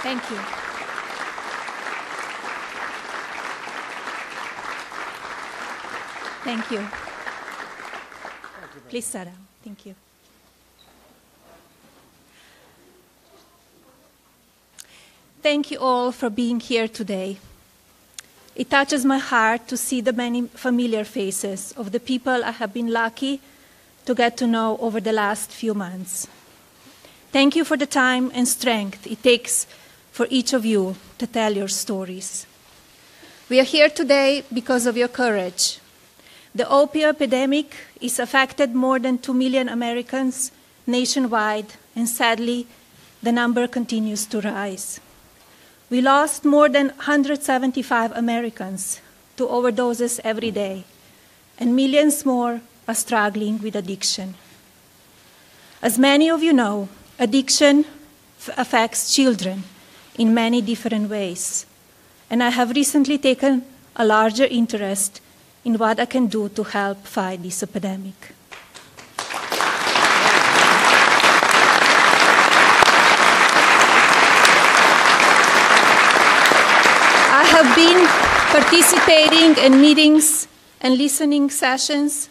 Thank you. Thank you. Please sit down. Thank you. Thank you all for being here today. It touches my heart to see the many familiar faces of the people I have been lucky to get to know over the last few months. Thank you for the time and strength it takes for each of you to tell your stories. We are here today because of your courage. The opioid epidemic is affected more than 2 million Americans nationwide, and sadly, the number continues to rise. We lost more than 175 Americans to overdoses every day, and millions more are struggling with addiction. As many of you know, addiction affects children in many different ways, and I have recently taken a larger interest in what I can do to help fight this epidemic. I have been participating in meetings and listening sessions,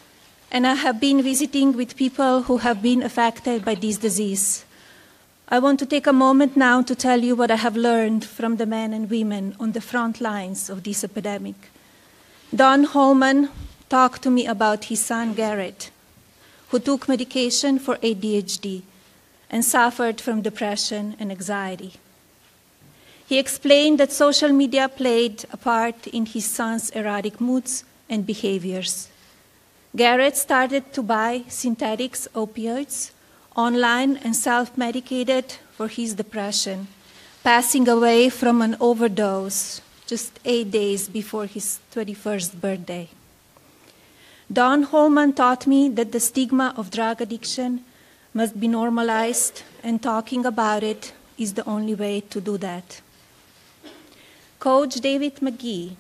and I have been visiting with people who have been affected by this disease. I want to take a moment now to tell you what I have learned from the men and women on the front lines of this epidemic. Don Holman talked to me about his son Garrett, who took medication for ADHD and suffered from depression and anxiety. He explained that social media played a part in his son's erratic moods and behaviors. Garrett started to buy synthetic opioids online and self-medicated for his depression, passing away from an overdose just 8 days before his 21st birthday. Don Holman taught me that the stigma of drug addiction must be normalized, and talking about it is the only way to do that. Coach David McGee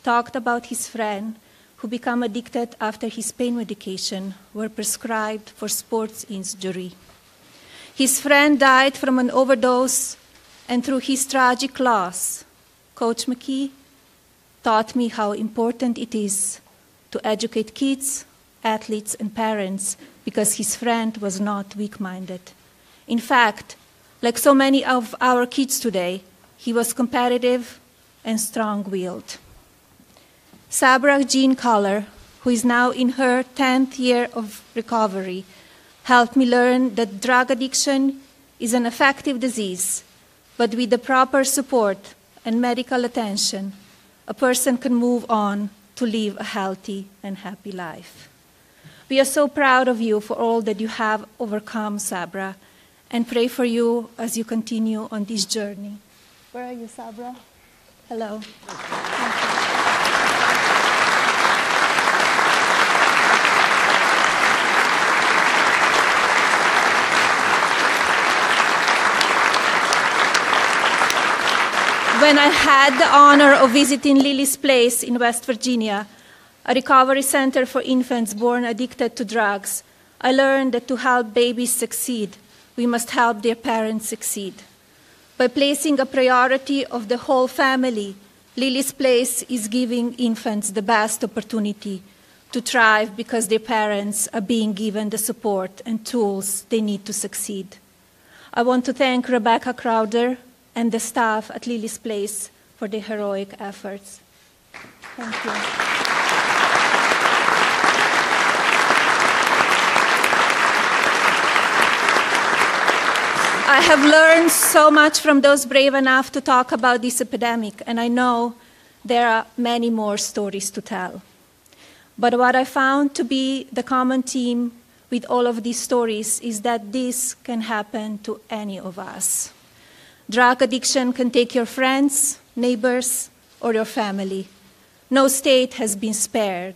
talked about his friend who became addicted after his pain medication were prescribed for sports injury. His friend died from an overdose, and through his tragic loss, Coach McGee taught me how important it is to educate kids, athletes, and parents, because his friend was not weak-minded. In fact, like so many of our kids today, he was competitive and strong-willed. Sabra Jean Collar, who is now in her 10th year of recovery, helped me learn that drug addiction is an effective disease, but with the proper support and medical attention, a person can move on to live a healthy and happy life. We are so proud of you for all that you have overcome, Sabra, and pray for you as you continue on this journey. Where are you, Sabra? Hello. When I had the honor of visiting Lily's Place in West Virginia, a recovery center for infants born addicted to drugs, I learned that to help babies succeed, we must help their parents succeed. By placing a priority of the whole family, Lily's Place is giving infants the best opportunity to thrive because their parents are being given the support and tools they need to succeed. I want to thank Rebecca Crowder and the staff at Lily's Place for their heroic efforts. Thank you. I have learned so much from those brave enough to talk about this epidemic, and I know there are many more stories to tell. But what I found to be the common theme with all of these stories is that this can happen to any of us. Drug addiction can take your friends, neighbors, or your family. No state has been spared,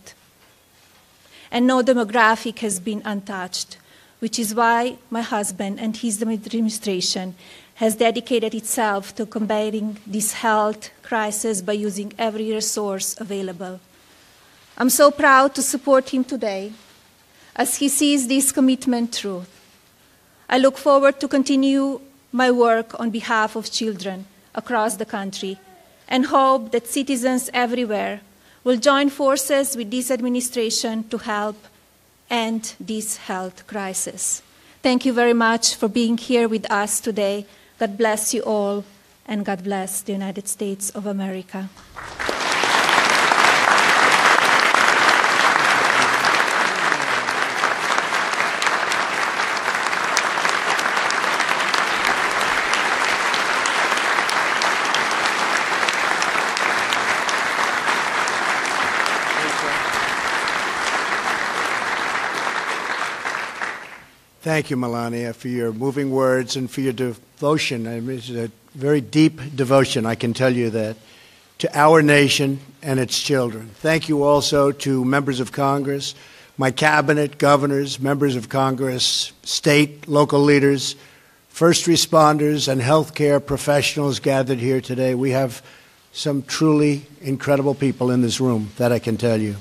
and no demographic has been untouched, which is why my husband and his administration has dedicated itself to combating this health crisis by using every resource available. I'm so proud to support him today as he sees this commitment through. I look forward to continue my work on behalf of children across the country and hope that citizens everywhere will join forces with this administration to help end this health crisis. Thank you very much for being here with us today. God bless you all, and God bless the United States of America. Thank you, Melania, for your moving words and for your devotion. I mean, it's a very deep devotion, I can tell you that, to our nation and its children. Thank you also to members of Congress, my cabinet, governors, members of Congress, state, local leaders, first responders, and healthcare professionals gathered here today. We have some truly incredible people in this room, that I can tell you.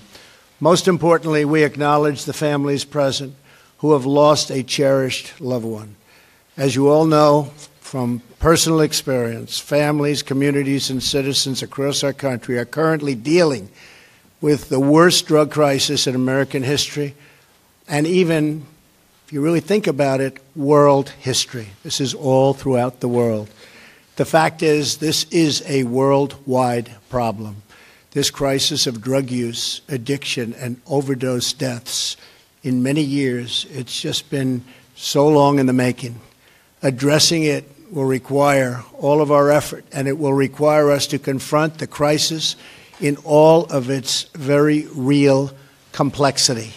Most importantly, we acknowledge the families present who have lost a cherished loved one. As you all know from personal experience, families, communities, and citizens across our country are currently dealing with the worst drug crisis in American history, and even, if you really think about it, world history. This is all throughout the world. The fact is, this is a worldwide problem. This crisis of drug use, addiction, and overdose deaths in many years, it's just been so long in the making. Addressing it will require all of our effort, and it will require us to confront the crisis in all of its very real complexity.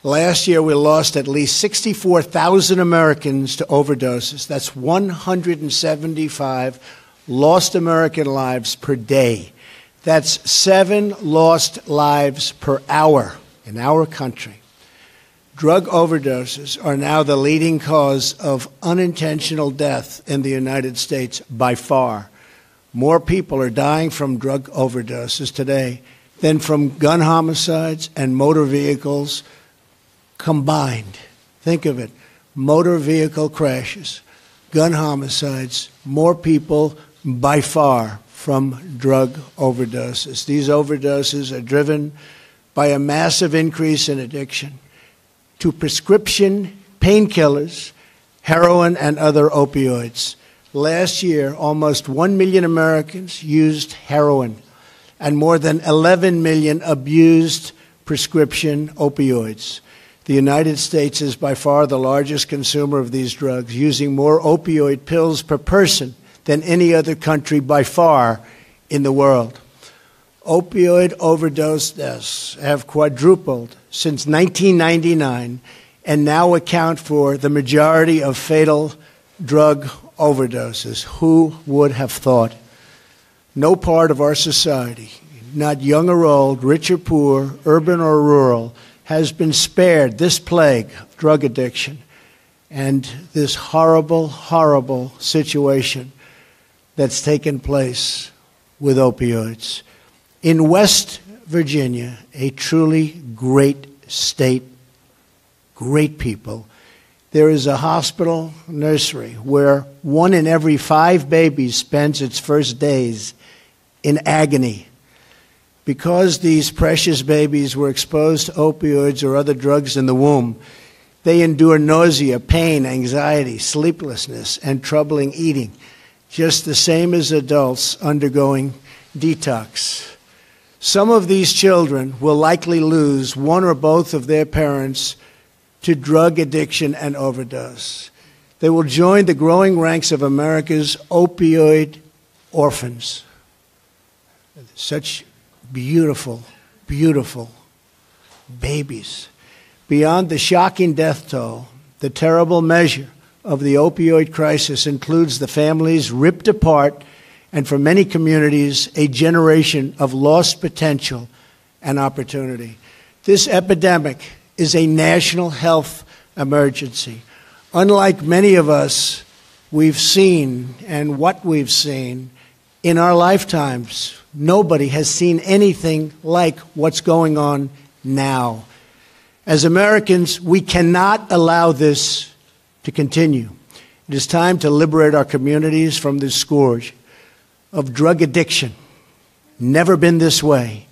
Last year, we lost at least 64,000 Americans to overdoses. That's 175 lost American lives per day. That's 7 lost lives per hour in our country. Drug overdoses are now the leading cause of unintentional death in the United States by far. More people are dying from drug overdoses today than from gun homicides and motor vehicles combined. Think of it. Motor vehicle crashes, gun homicides, more people by far from drug overdoses. These overdoses are driven by a massive increase in addiction to prescription painkillers, heroin, and other opioids. Last year, almost 1 million Americans used heroin, and more than 11 million abused prescription opioids. The United States is by far the largest consumer of these drugs, using more opioid pills per person than any other country by far in the world. Opioid overdose deaths have quadrupled since 1999 and now account for the majority of fatal drug overdoses. Who would have thought? No part of our society, not young or old, rich or poor, urban or rural, has been spared this plague of drug addiction and this horrible, horrible situation that's taken place with opioids. In West Virginia, a truly great state, great people, there is a hospital nursery where 1 in every 5 babies spends its first days in agony. Because these precious babies were exposed to opioids or other drugs in the womb, they endure nausea, pain, anxiety, sleeplessness, and troubling eating, just the same as adults undergoing detox. Some of these children will likely lose one or both of their parents to drug addiction and overdose. They will join the growing ranks of America's opioid orphans. Such beautiful, beautiful babies. Beyond the shocking death toll, the terrible measure of the opioid crisis includes the families ripped apart and, for many communities, a generation of lost potential and opportunity. This epidemic is a national health emergency. Unlike many of us, we've seen, and what we've seen in our lifetimes, nobody has seen anything like what's going on now. As Americans, we cannot allow this to continue. It is time to liberate our communities from this scourge of drug addiction. Never been this way.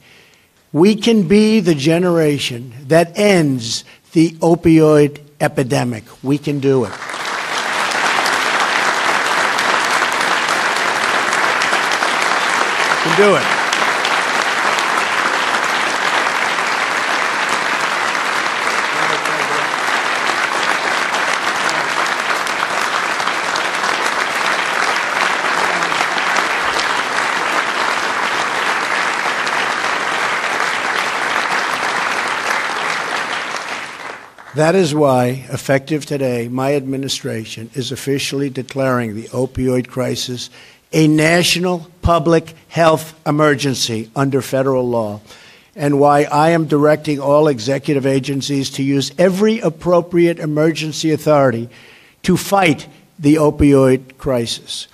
We can be the generation that ends the opioid epidemic. We can do it. We can do it. That is why, effective today, my administration is officially declaring the opioid crisis a national public health emergency under federal law, and why I am directing all executive agencies to use every appropriate emergency authority to fight the opioid crisis.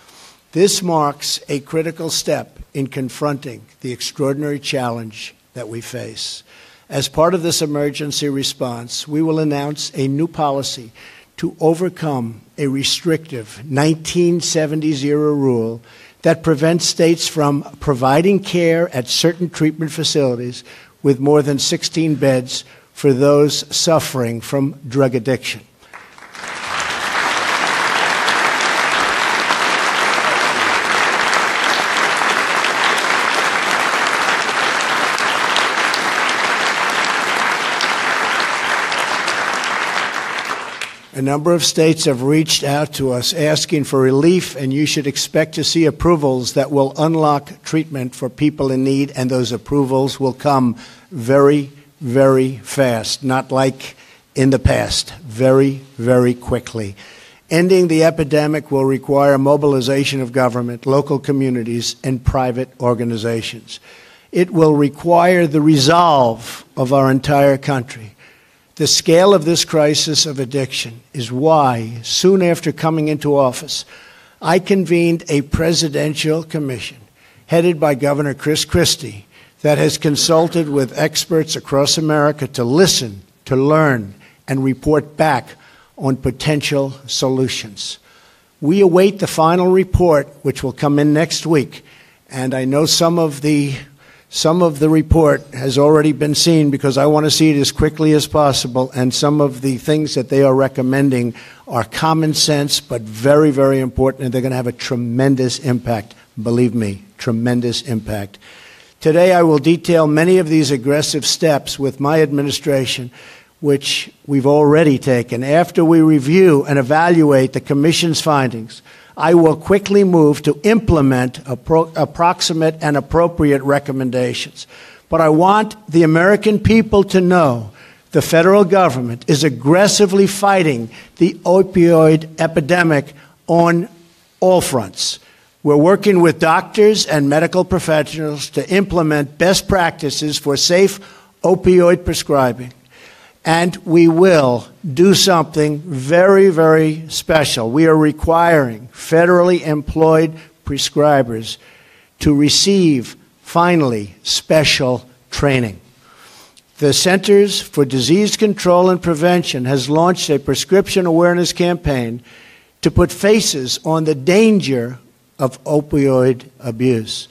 This marks a critical step in confronting the extraordinary challenge that we face. As part of this emergency response, we will announce a new policy to overcome a restrictive 1970s era rule that prevents states from providing care at certain treatment facilities with more than 16 beds for those suffering from drug addiction. A number of states have reached out to us asking for relief, and you should expect to see approvals that will unlock treatment for people in need, and those approvals will come very, very fast, not like in the past, very, very quickly. Ending the epidemic will require mobilization of government, local communities, and private organizations. It will require the resolve of our entire country. The scale of this crisis of addiction is why, soon after coming into office, I convened a presidential commission headed by Governor Chris Christie that has consulted with experts across America to listen, to learn, and report back on potential solutions. We await the final report, which will come in next week, and I know some of the report has already been seen because I want to see it as quickly as possible, and some of the things that they are recommending are common sense but very, very important, and they're going to have a tremendous impact. Believe me, tremendous impact. Today I will detail many of these aggressive steps with my administration, which we've already taken. After we review and evaluate the Commission's findings, I will quickly move to implement approximate and appropriate recommendations. But I want the American people to know the federal government is aggressively fighting the opioid epidemic on all fronts. We're working with doctors and medical professionals to implement best practices for safe opioid prescribing. And we will do something very, very special. We are requiring federally employed prescribers to receive, finally, special training. The Centers for Disease Control and Prevention has launched a prescription awareness campaign to put faces on the danger of opioid abuse.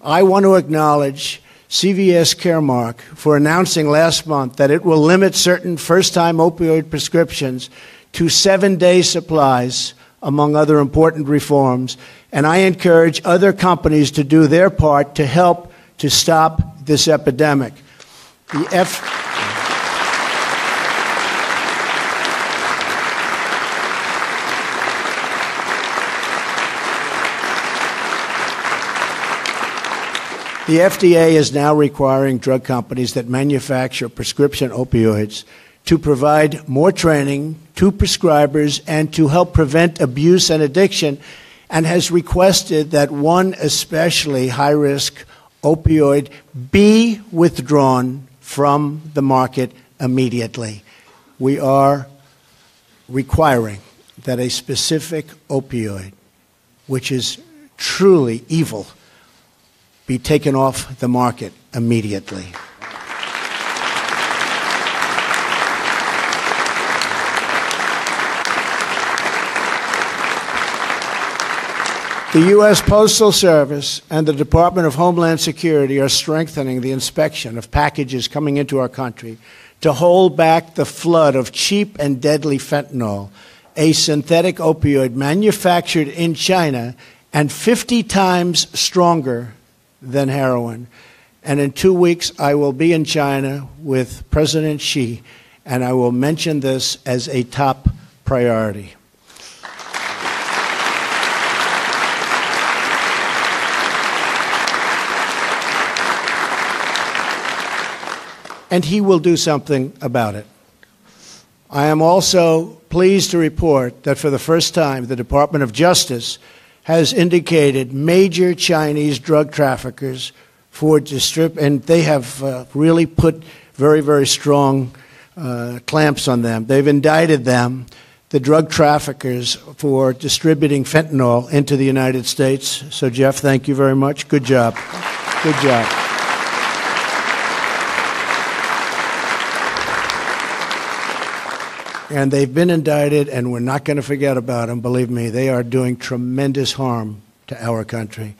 I want to acknowledge CVS Caremark for announcing last month that it will limit certain first-time opioid prescriptions to 7-day supplies, among other important reforms, and I encourage other companies to do their part to help to stop this epidemic. The FDA is now requiring drug companies that manufacture prescription opioids to provide more training to prescribers and to help prevent abuse and addiction, and has requested that one especially high-risk opioid be withdrawn from the market immediately. We are requiring that a specific opioid, which is truly evil, be taken off the market immediately. The U.S. Postal Service and the Department of Homeland Security are strengthening the inspection of packages coming into our country to hold back the flood of cheap and deadly fentanyl, a synthetic opioid manufactured in China and 50 times stronger than heroin. And in 2 weeks, I will be in China with President Xi, and I will mention this as a top priority. And he will do something about it. I am also pleased to report that for the first time, the Department of Justice has indicated major Chinese drug traffickers for and they have really put very, very strong clamps on them. They've indicted them, the drug traffickers, for distributing fentanyl into the United States. So, Jeff, thank you very much. Good job. Good job. And they've been indicted, and we're not going to forget about them. Believe me, they are doing tremendous harm to our country.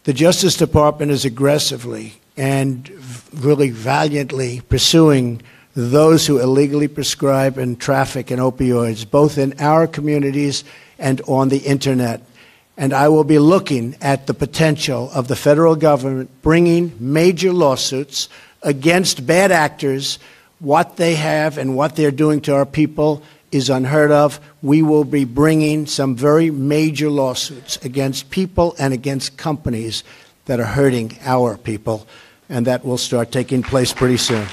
The Justice Department is aggressively and really valiantly pursuing those who illegally prescribe and traffic in opioids, both in our communities and on the Internet. And I will be looking at the potential of the federal government bringing major lawsuits against bad actors. What they have and what they're doing to our people is unheard of. We will be bringing some very major lawsuits against people and against companies that are hurting our people, and that will start taking place pretty soon.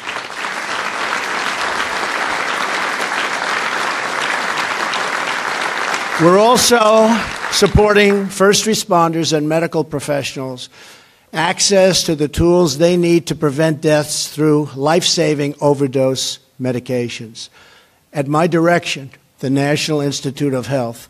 We're also supporting first responders and medical professionals access to the tools they need to prevent deaths through life-saving overdose medications. At my direction, the National Institute of Health,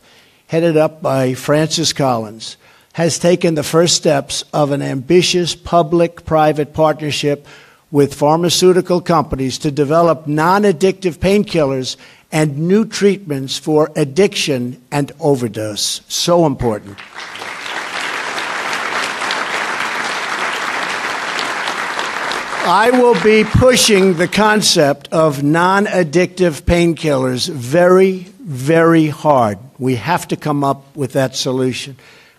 headed up by Francis Collins, has taken the first steps of an ambitious public-private partnership with pharmaceutical companies to develop non-addictive painkillers and new treatments for addiction and overdose. So important. I will be pushing the concept of non-addictive painkillers very, very hard. We have to come up with that solution.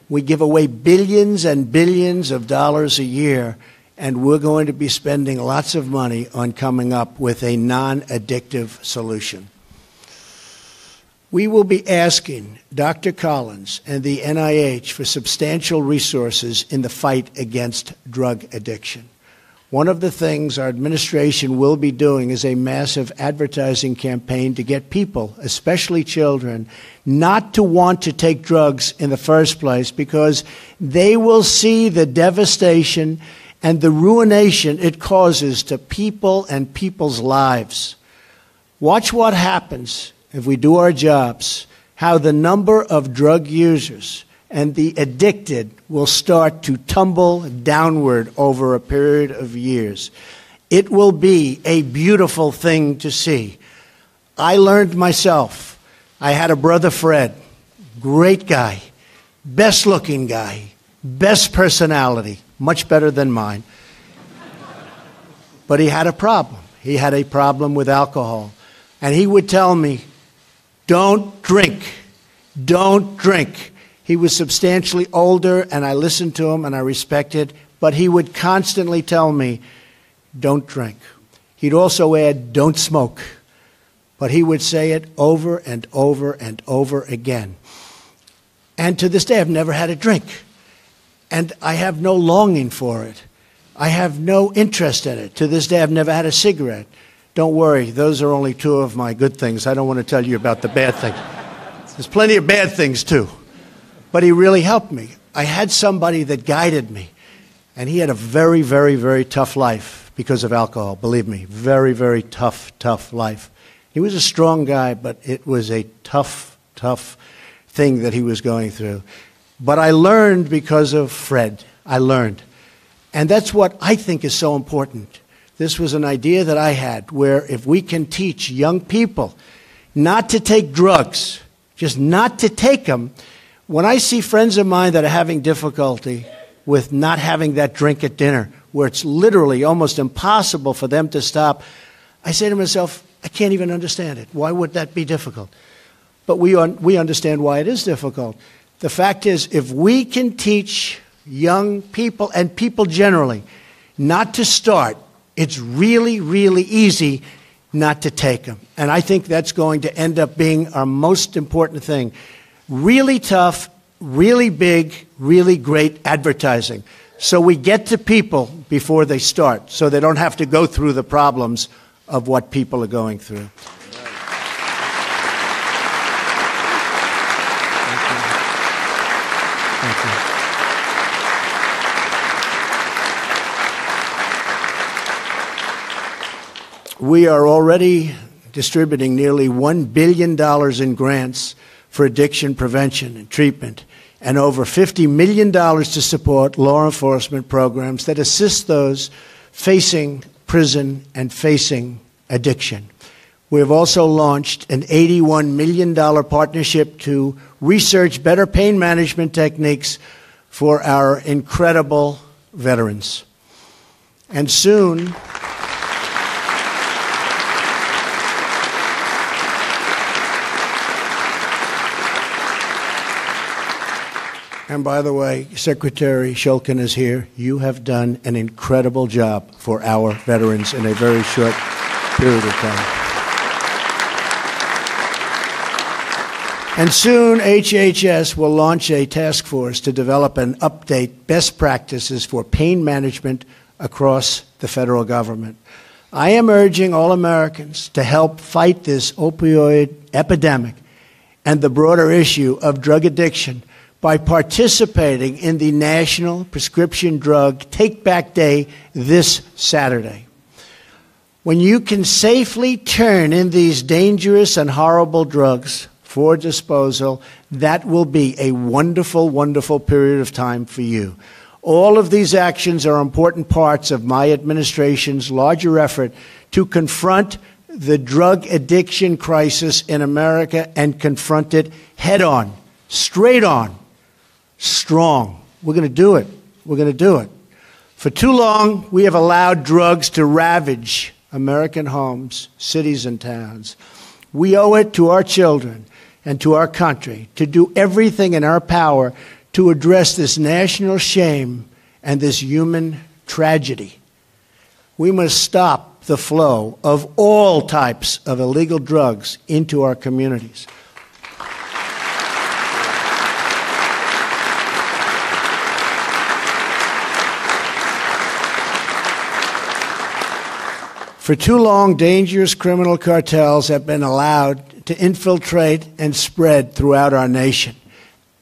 We give away billions and billions of dollars a year, and we're going to be spending lots of money on coming up with a non-addictive solution. We will be asking Dr. Collins and the NIH for substantial resources in the fight against drug addiction. One of the things our administration will be doing is a massive advertising campaign to get people, especially children, not to want to take drugs in the first place, because they will see the devastation and the ruination it causes to people and people's lives. Watch what happens if we do our jobs, how the number of drug users and the addicted will start to tumble downward over a period of years. It will be a beautiful thing to see. I learned myself. I had a brother, Fred, great guy, best-looking guy, best personality, much better than mine. But he had a problem. He had a problem with alcohol. And he would tell me, don't drink, don't drink. He was substantially older, and I listened to him, and I respected, but he would constantly tell me, don't drink. He'd also add, don't smoke. But he would say it over and over and over again. And to this day, I've never had a drink. And I have no longing for it. I have no interest in it. To this day, I've never had a cigarette. Don't worry, those are only two of my good things. I don't want to tell you about the bad things. There's plenty of bad things, too. But he really helped me. I had somebody that guided me, and he had a very, very, very tough life because of alcohol. Believe me, very, very tough, tough life. He was a strong guy, but it was a tough, tough thing that he was going through. But I learned because of Fred. I learned. And that's what I think is so important. This was an idea that I had, where if we can teach young people not to take drugs, just not to take them, When I see friends of mine that are having difficulty with not having that drink at dinner, where it's literally almost impossible for them to stop, I say to myself, I can't even understand it. Why would that be difficult? But we understand why it is difficult. The fact is, if we can teach young people and people generally not to start, it's really, really easy not to take them. And I think that's going to end up being our most important thing. Really tough, really big, really great advertising. So we get to people before they start, so they don't have to go through the problems of what people are going through. We are already distributing nearly $1 billion in grants for addiction prevention and treatment, and over $50 million to support law enforcement programs that assist those facing prison and facing addiction. We have also launched an $81 million partnership to research better pain management techniques for our incredible veterans. And soon, and by the way, Secretary Shulkin is here. You have done an incredible job for our veterans in a very short period of time. And soon, HHS will launch a task force to develop and update best practices for pain management across the federal government. I am urging all Americans to help fight this opioid epidemic and the broader issue of drug addiction by participating in the National Prescription Drug Take-Back Day this Saturday. When you can safely turn in these dangerous and horrible drugs for disposal, that will be a wonderful, wonderful period of time for you. All of these actions are important parts of my administration's larger effort to confront the drug addiction crisis in America and confront it head on, straight on, strong. We're going to do it. We're going to do it. For too long, we have allowed drugs to ravage American homes, cities, and towns. We owe it to our children and to our country to do everything in our power to address this national shame and this human tragedy. We must stop the flow of all types of illegal drugs into our communities. For too long, dangerous criminal cartels have been allowed to infiltrate and spread throughout our nation.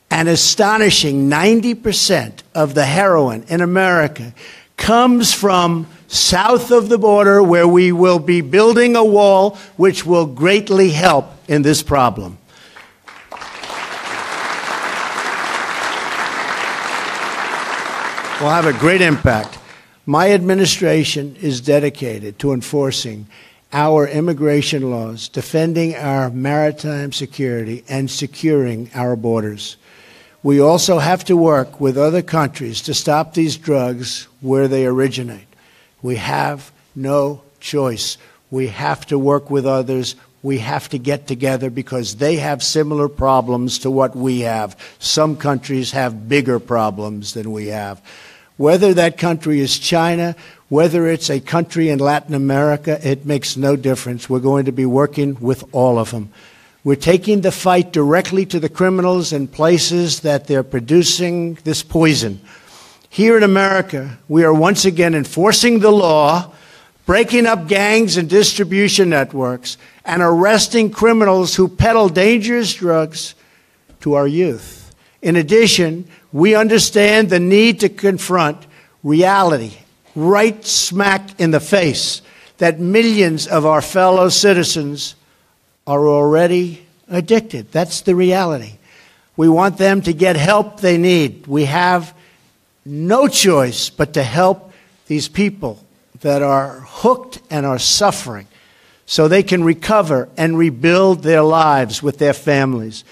An astonishing 90% of the heroin in America comes from south of the border, where we will be building a wall which will greatly help in this problem. Will have a great impact. My administration is dedicated to enforcing our immigration laws, defending our maritime security, and securing our borders. We also have to work with other countries to stop these drugs where they originate. We have no choice. We have to work with others. We have to get together because they have similar problems to what we have. Some countries have bigger problems than we have. Whether that country is China, whether it's a country in Latin America, it makes no difference. We're going to be working with all of them. We're taking the fight directly to the criminals in places that they're producing this poison. Here in America, we are once again enforcing the law, breaking up gangs and distribution networks, and arresting criminals who peddle dangerous drugs to our youth. In addition, we understand the need to confront reality, right smack in the face, that millions of our fellow citizens are already addicted. That's the reality. We want them to get help they need. We have no choice but to help these people that are hooked and are suffering so they can recover and rebuild their lives with their families.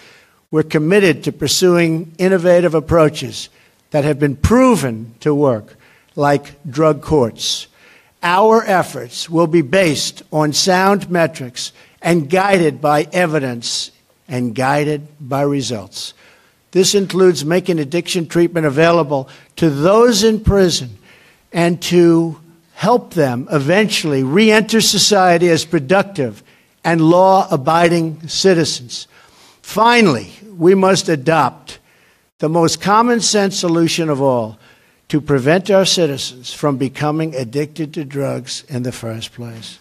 We're committed to pursuing innovative approaches that have been proven to work, like drug courts. Our efforts will be based on sound metrics and guided by evidence and guided by results. This includes making addiction treatment available to those in prison and to help them eventually re-enter society as productive and law-abiding citizens. Finally, we must adopt the most common-sense solution of all to prevent our citizens from becoming addicted to drugs in the first place.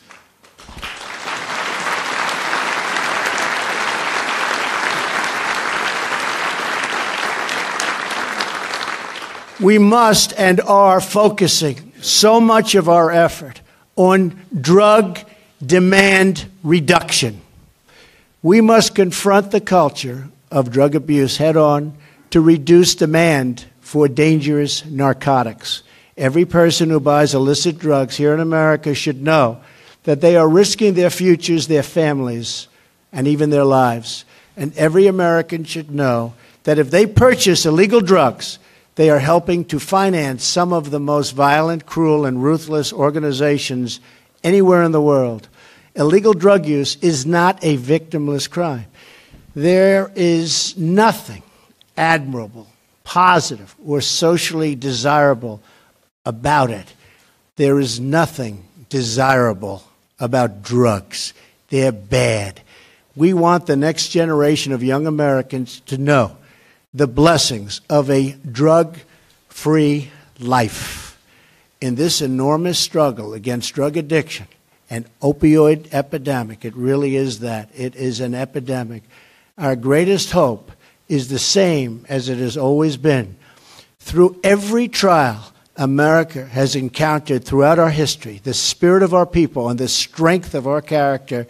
We must and are focusing so much of our effort on drug demand reduction. We must confront the culture of drug abuse head-on to reduce demand for dangerous narcotics. Every person who buys illicit drugs here in America should know that they are risking their futures, their families, and even their lives. And every American should know that if they purchase illegal drugs, they are helping to finance some of the most violent, cruel, and ruthless organizations anywhere in the world. Illegal drug use is not a victimless crime. There is nothing admirable, positive, or socially desirable about it. There is nothing desirable about drugs. They're bad. We want the next generation of young Americans to know the blessings of a drug-free life. In this enormous struggle against drug addiction and opioid epidemic, it really is that. It is an epidemic. Our greatest hope is the same as it has always been. Through every trial America has encountered throughout our history, the spirit of our people and the strength of our character,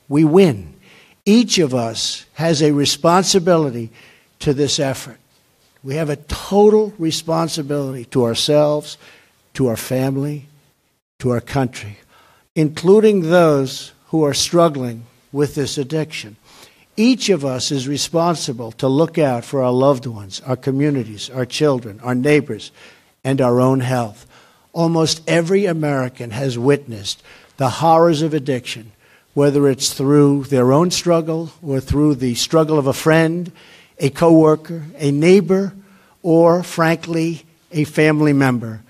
we win. Each of us has a responsibility to this effort. We have a total responsibility to ourselves, to our family, to our country, including those who are struggling with this addiction. Each of us is responsible to look out for our loved ones, our communities, our children, our neighbors, and our own health. Almost every American has witnessed the horrors of addiction, whether it's through their own struggle or through the struggle of a friend, a coworker, a neighbor, or, frankly, a family member.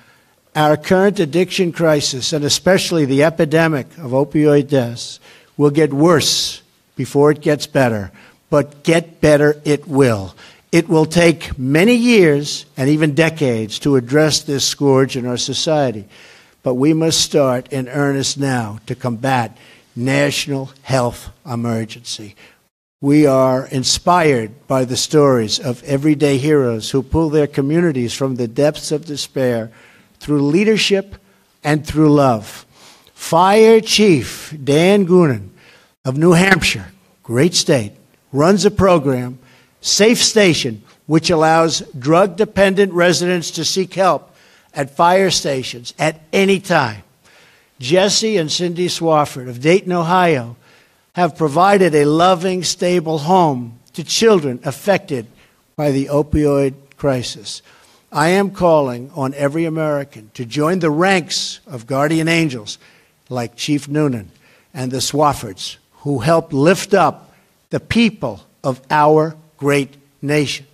Our current addiction crisis, and especially the epidemic of opioid deaths, will get worse before it gets better. But get better it will. It will take many years and even decades to address this scourge in our society. But we must start in earnest now to combat national health emergency. We are inspired by the stories of everyday heroes who pull their communities from the depths of despair through leadership and through love. Fire Chief Dan Goonan of New Hampshire, great state, runs a program, Safe Station, which allows drug-dependent residents to seek help at fire stations at any time. Jesse and Cindy Swafford of Dayton, Ohio, have provided a loving, stable home to children affected by the opioid crisis. I am calling on every American to join the ranks of guardian angels like Chief Noonan and the Swaffords, who help lift up the people of our great nation.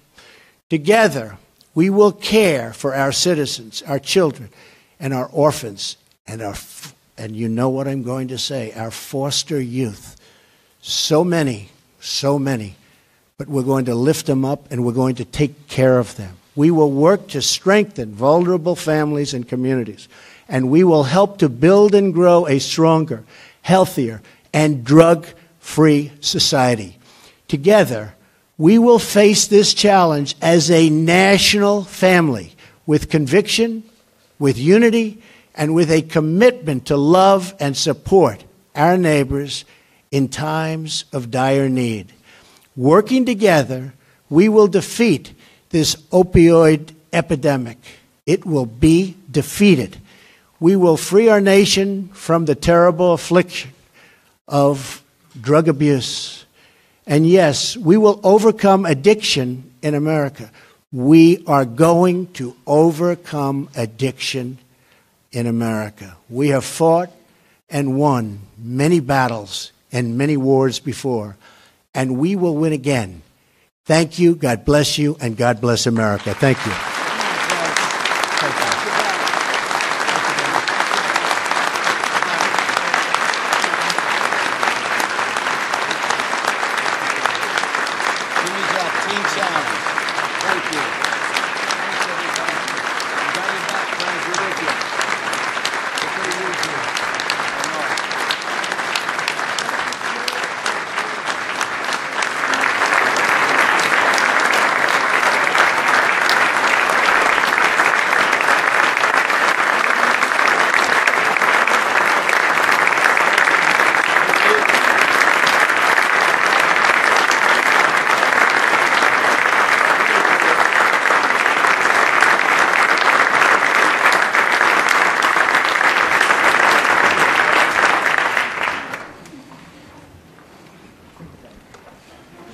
Together, we will care for our citizens, our children, and our orphans, and you know what I'm going to say, our foster youth. So many, but we're going to lift them up and we're going to take care of them. We will work to strengthen vulnerable families and communities, and we will help to build and grow a stronger, healthier, and drug-free society. Together, we will face this challenge as a national family with conviction, with unity, and with a commitment to love and support our neighbors in times of dire need. Working together, we will defeat this opioid epidemic. It will be defeated. We will free our nation from the terrible affliction of drug abuse, And yes, we will overcome addiction in America. We are going to overcome addiction in America. We have fought and won many battles and many wars before, and we will win again. Thank you, God bless you, and God bless America. Thank you.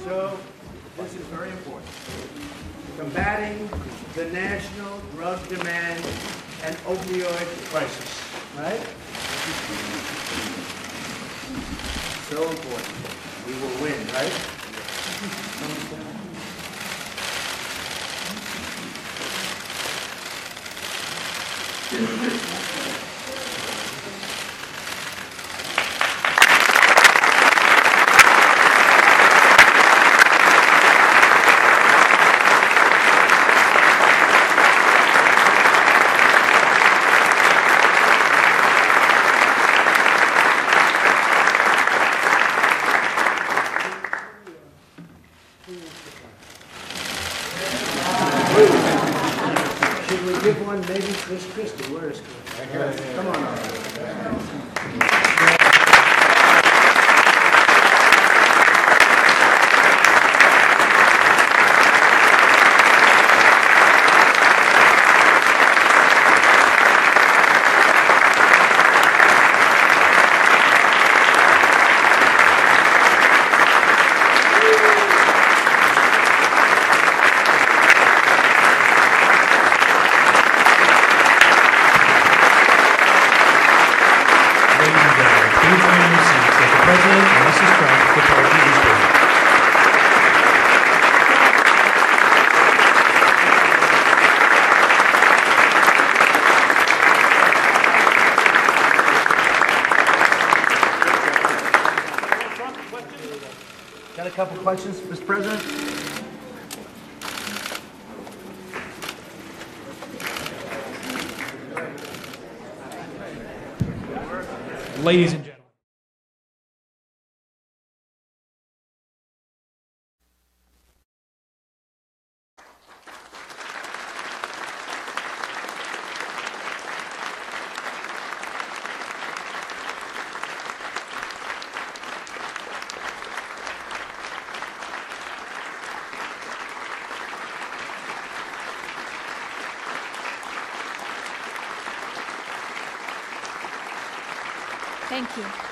So, this is very important. Combating the national drug demand and opioid crisis, right? So important. We will win, right? Should we give one maybe Chris Christie? Where is Chris? Come on up. Got a couple questions, Mr. President? Ladies and gentlemen. Thank you.